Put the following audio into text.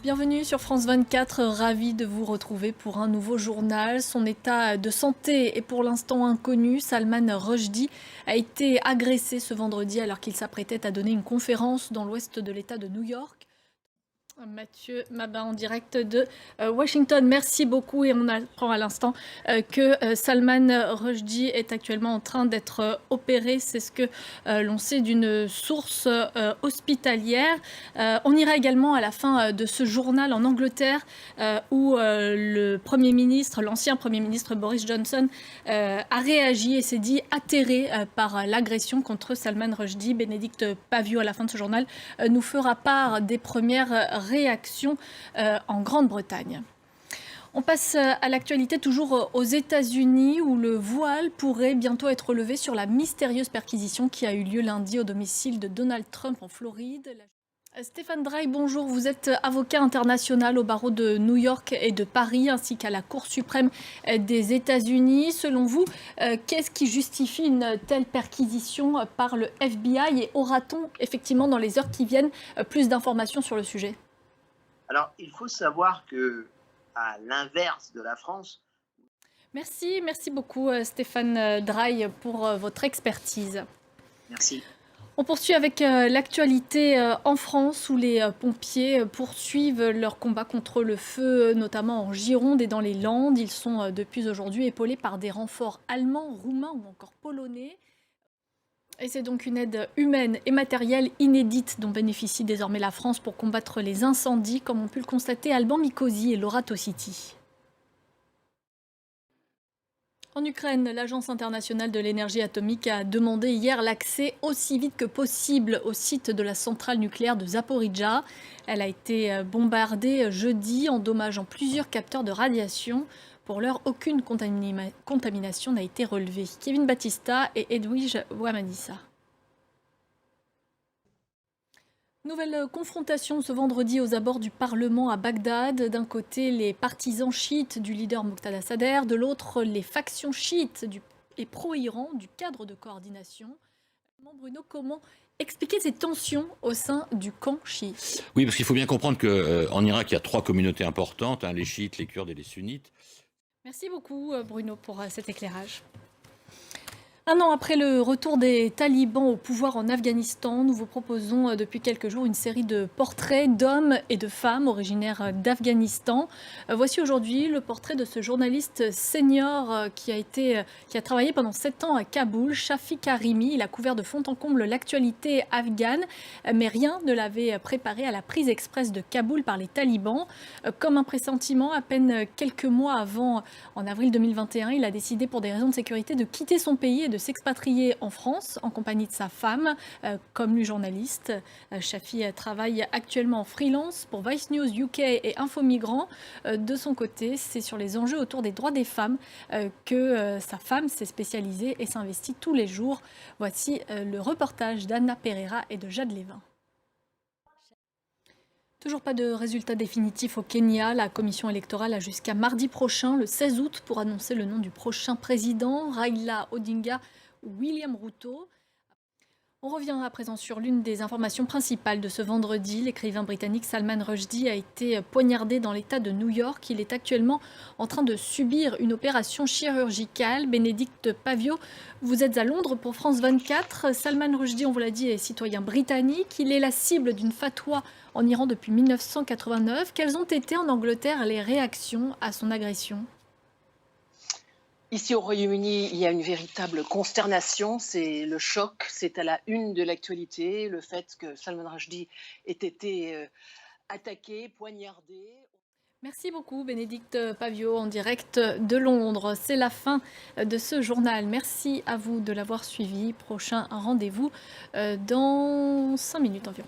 Bienvenue sur France 24, ravi de vous retrouver pour un nouveau journal. Son état de santé est pour l'instant inconnu. Salman Rushdie a été agressé ce vendredi alors qu'il s'apprêtait à donner une conférence dans l'ouest de l'État de New York. Mathieu Mabin en direct de Washington, merci beaucoup et on apprend à l'instant que Salman Rushdie est actuellement en train d'être opéré, c'est ce que l'on sait d'une source hospitalière. On ira également à la fin de ce journal en Angleterre où le Premier ministre, l'ancien Premier ministre Boris Johnson a réagi et s'est dit atterré par l'agression contre Salman Rushdie. Bénédicte Pavio à la fin de ce journal nous fera part des premières réaction en Grande-Bretagne. On passe à l'actualité toujours aux États-Unis où le voile pourrait bientôt être levé sur la mystérieuse perquisition qui a eu lieu lundi au domicile de Donald Trump en Floride. Stéphane Drey, bonjour. Vous êtes avocat international au barreau de New York et de Paris ainsi qu'à la Cour suprême des États-Unis. Selon vous, qu'est-ce qui justifie une telle perquisition par le FBI et aura-t-on effectivement dans les heures qui viennent plus d'informations sur le sujet ? Alors, il faut savoir que, à l'inverse de la France. Merci beaucoup Stéphane Drey pour votre expertise. Merci. On poursuit avec l'actualité en France où les pompiers poursuivent leur combat contre le feu, notamment en Gironde et dans les Landes. Ils sont depuis aujourd'hui épaulés par des renforts allemands, roumains ou encore polonais. Et c'est donc une aide humaine et matérielle inédite dont bénéficie désormais la France pour combattre les incendies, comme ont pu le constater Alban Mikosi et Laura Tossiti. En Ukraine, l'Agence internationale de l'énergie atomique a demandé hier l'accès aussi vite que possible au site de la centrale nucléaire de Zaporijjia. Elle a été bombardée jeudi, endommageant plusieurs capteurs de radiation. Pour l'heure, aucune contamination n'a été relevée. Kevin Battista et Edwige Ouamanissa. Nouvelle confrontation ce vendredi aux abords du Parlement à Bagdad. D'un côté, les partisans chiites du leader Moqtada Sadr, de l'autre, les factions chiites et pro-Iran du cadre de coordination. Bruno, comment expliquer ces tensions au sein du camp chiite ? Oui, parce qu'il faut bien comprendre qu'en Irak, il y a trois communautés importantes, les chiites, les kurdes et les sunnites. Merci beaucoup Bruno pour cet éclairage. Un an après le retour des talibans au pouvoir en Afghanistan, nous vous proposons depuis quelques jours une série de portraits d'hommes et de femmes originaires d'Afghanistan. Voici aujourd'hui le portrait de ce journaliste senior qui a travaillé pendant 7 ans à Kaboul, Shafiq Karimi. Il a couvert de fond en comble l'actualité afghane, mais rien ne l'avait préparé à la prise express de Kaboul par les talibans. Comme un pressentiment, à peine quelques mois avant, en avril 2021, il a décidé pour des raisons de sécurité de quitter son pays et de s'expatrier en France en compagnie de sa femme. Comme lui journaliste, Shafi travaille actuellement en freelance pour Vice News UK et Info Migrants. De son côté, c'est sur les enjeux autour des droits des femmes que sa femme s'est spécialisée et s'investit tous les jours. Voici le reportage d'Anna Pereira et de Jade Lévin. Toujours pas de résultat définitif au Kenya. La commission électorale a jusqu'à mardi prochain, le 16 août, pour annoncer le nom du prochain président, Raila Odinga ou William Ruto. On revient à présent sur l'une des informations principales de ce vendredi. L'écrivain britannique Salman Rushdie a été poignardé dans l'État de New York. Il est actuellement en train de subir une opération chirurgicale. Bénédicte Pavio, vous êtes à Londres pour France 24. Salman Rushdie, on vous l'a dit, est citoyen britannique. Il est la cible d'une fatwa en Iran depuis 1989. Quelles ont été en Angleterre les réactions à son agression ? Ici au Royaume-Uni, il y a une véritable consternation, c'est le choc, c'est à la une de l'actualité, le fait que Salman Rushdie ait été attaqué, poignardé. Merci beaucoup Bénédicte Pavio en direct de Londres. C'est la fin de ce journal. Merci à vous de l'avoir suivi. Prochain rendez-vous dans 5 minutes environ.